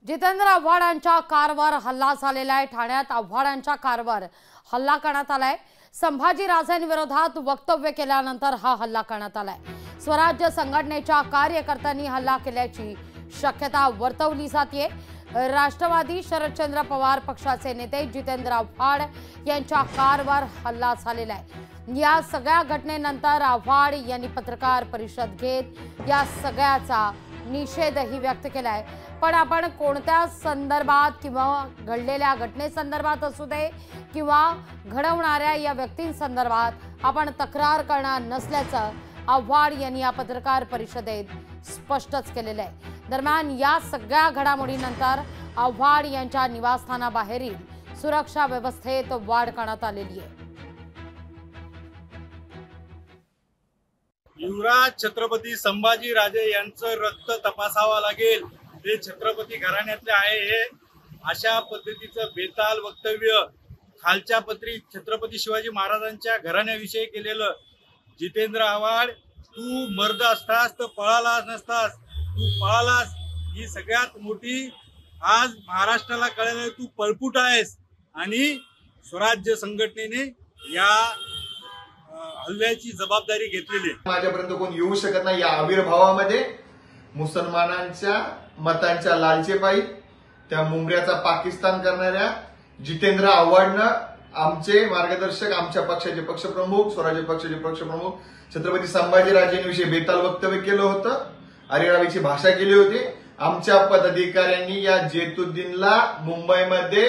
जितेंद्र आव्हाडांच्या कारवर हल्ला झालेला आहे। ठाण्यात आव्हाडांच्या कारवर हल्ला करण्यात आलाय। संभाजीराजेंविरोधात वक्तव्य केल्यानंतर हा हल्ला करण्यात आलाय। स्वराज्य संघटनेच्या कार्यकर्त्यांनी हल्ला केल्याची शक्यता वर्तवली जाते। राष्ट्रवादी शरदचंद्र पवार पक्षाचे नेते जितेंद्र आव्हाड यांच्या कारवर हल्ला झालेला आहे। या सगळ्या घटनेनंतर आव्हाड यांनी पत्रकार परिषद घेत या सगळ्याचा निषेधही व्यक्त केलाय। पण आपण कोणत्या संदर्भात किंवा घडलेल्या घटनेसंदर्भात असू दे किंवा घडवणाऱ्या या व्यक्तींसंदर्भात आपण तक्रार करणार नसल्याचं आव्हाड यांनी या पत्रकार परिषदेत स्पष्टच केलेलं आहे। दरम्यान या सगळ्या घडामोडीनंतर आव्हाड यांच्या निवासस्थानाबाहेरील सुरक्षा व्यवस्थेत वाढ करण्यात आलेली आहे। युवराज छत्रपती संभाजीराजे यांचं रक्त तपासावा लागेल, ते छत्रपती घराण्यातले आहे हे अशा पद्धतीचं बेताल वक्तव्य खालच्या पत्री छत्रपती शिवाजी महाराजांच्या घराण्याविषयी केलेलं। जितेंद्र आव्हाड, तू मर्द असतास तर पळालास नसतास, तू पळालास ही सगळ्यात मोठी आज महाराष्ट्राला कळलं तू पळपुट आहेस। आणि स्वराज्य संघटनेने या हल्ल्याची जबाबदारी घेतलेली आहे। माझ्यापर्यंत कोण येऊ शकत नाही। या आविर्भावामध्ये मुसलमानांच्या मतांच्या लालचेपायी त्या मुंबऱ्याचा पाकिस्तान करणाऱ्या जितेंद्र आव्हाडनं आमचे मार्गदर्शक, आमच्या पक्षाचे पक्षप्रमुख, स्वराज्य पक्षाचे पक्षप्रमुख छत्रपती संभाजीराजेंविषयी बेताल वक्तव्य केलं होतं, अरेरावीची भाषा केली होती। आमच्या पदाधिकाऱ्यांनी या जेतुद्दीनला मुंबईमध्ये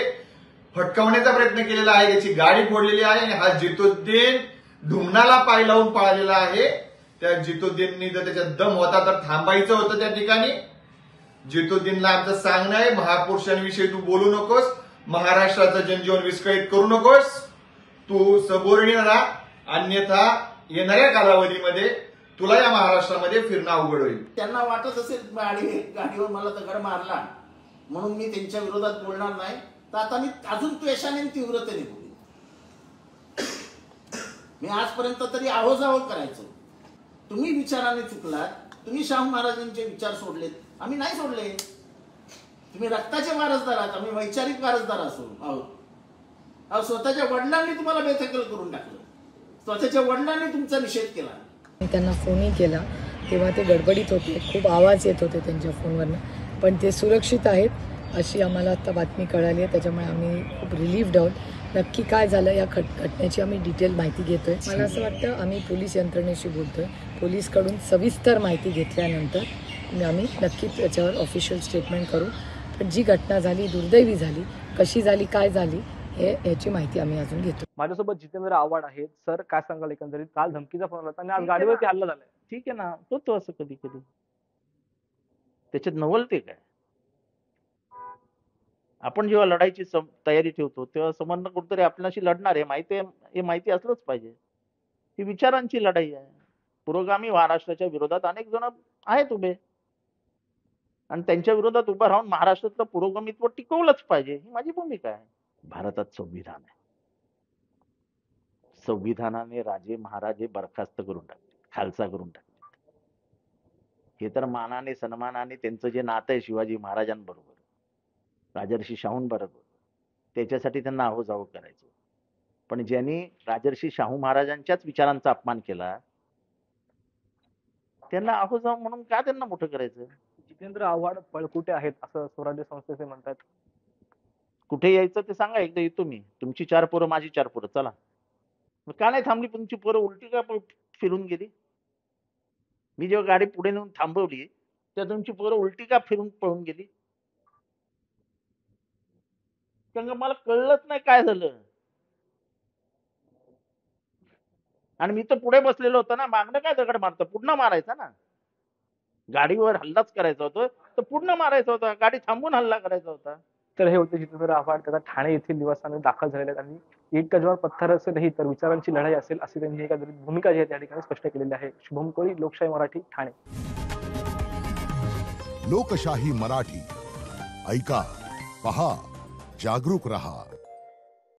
फटकावण्याचा प्रयत्न केलेला आहे, त्याची गाडी फोडलेली आहे आणि हा जेतुद्दीन धुमनाला पाय लावून पळालेला आहे। त्या जितुद्दीननी जर त्याच्यात दम होता तर थांबायचं होतं त्या ठिकाणी। जितुद्दीनला आमचं सांगणं आहे, महापुरुषांविषयी तू बोलू नकोस, महाराष्ट्राचं जनजीवन विस्कळीत करू नकोस, तू सबोर्डिन राहा, अन्यथा येणाऱ्या कालावधीमध्ये तुला या महाराष्ट्रामध्ये फिरणं अवघड होईल। त्यांना वाटत असेल गाडीवर मला दगड मारला म्हणून मी त्यांच्या विरोधात बोलणार नाही, तर आता मी अजून त्वेषाने तीव्रतेने बोलेन। मी आजपर्यंत तरी आहोजावळ करायचो। तुम्ही विचाराने चुकलात, तुम्ही शाहू महाराजांचे विचार सोडलेत, आम्ही नाही सोडले। तुम्ही रक्ताचे वारसदार आहात, आम्ही वैचारिक वारसदार आहोत। स्वतःच्या वडिलांनी तुम्हाला बेदखल करून टाकलं, स्वतःच्या वडिलांनी तुमचा निषेध केला। त्यांना फोनही केला तेव्हा ते गडबडीत होते, खूप आवाज येत होते त्यांच्या फोनवरनं, पण ते सुरक्षित आहेत अशी आम्हाला आता बातमी कळाली आहे। त्याच्यामुळे आम्ही खूप रिलीव्ड आहोत। नक्की काय झालं या घटनेची आम्ही डिटेल माहिती घेतोय। मला असं वाटतं आम्ही पोलीस यंत्रणेशी बोलतोय, पोलीसकडून सविस्तर माहिती घेतल्यानंतर आम्ही नक्की त्याच्यावर ऑफिशियल स्टेटमेंट करू। पण जी घटना झाली दुर्दैवी झाली, कशी झाली, काय झाली याची माहिती आम्ही अजून घेतो। माझ्यासोबत जितेंद्र आव्हाड आहेत। सर काय सांगाल, एकंदरीत काल धमकीचा फोन आला आणि आज गाडीवरती हल्ला झालाय। ठीक आहे ना, तो असं कधी कधी त्याच्यात नवलते काय? आपण जेव्हा लढाईची तयारी ठेवतो तेव्हा समोरनं कुठतरी आपल्याशी लढणार आहे हे माहिती असलंच पाहिजे। ही विचारांची लढाई आहे। पुरोगामी महाराष्ट्राच्या विरोधात अनेक जण आहेत उभे आणि त्यांच्या विरोधात उभं राहून महाराष्ट्रातलं पुरोगामित्व टिकवलंच पाहिजे, ही माझी भूमिका आहे। भारतात संविधान आहे, संविधानाने राजे महाराजे बरखास्त करून टाकले, खालसा करून टाकले। हे तर मानाने सन्मानाने त्यांचं जे नातं आहे शिवाजी महाराजांबरोबर, राजर्षी शाहूंबरोबर, त्याच्यासाठी त्यांना आहोजाव करायचं। पण ज्यांनी राजर्षी शाहू महाराजांच्याच विचारांचा अपमान केला त्यांना आहोजाव म्हणून का त्यांना मोठं करायचं? जितेंद्र आव्हाड पळकुटे आहेत असं स्वराज्य संस्थेचे म्हणतात। कुठे यायचं ते सांगा, एकदा येतो मी। तुमची 4 पोरं, माझी 4 पोरं, चला। का नाही थांबली? तुमची पोरं उलटी का फिरून गेली? मी जेव्हा गाडी पुढे नेऊन थांबवली तेव्हा तुमची पोरं उलटी का फिरून पळून गेली? कारण मला कळलंच नाही काय झालं। आणि मी तर पुढे बसलेलो होतो ना, मागणं काय दगड मारतं, पुढनं मारायचा ना। गाडीवर हल्लाच करायचा होता तर पुढनं मारायचा होता, गाडी थांबून हल्ला करायचा होता। तर हे होते जितेंद्र आव्हाड, त्याचा ठाणे येथील निवासस्थानी दाखल झालेले आहेत आणि एक गजवार पत्थर असेलही तर विचारांची लढाई असेल अशी त्यांनी एकंदरीत भूमिका जी आहे त्या ठिकाणी स्पष्ट केलेली आहे। शुभम कोळी, लोकशाही मराठी, ठाणे। लोकशाही मराठी, ऐका, पहा, जागरूक रहा।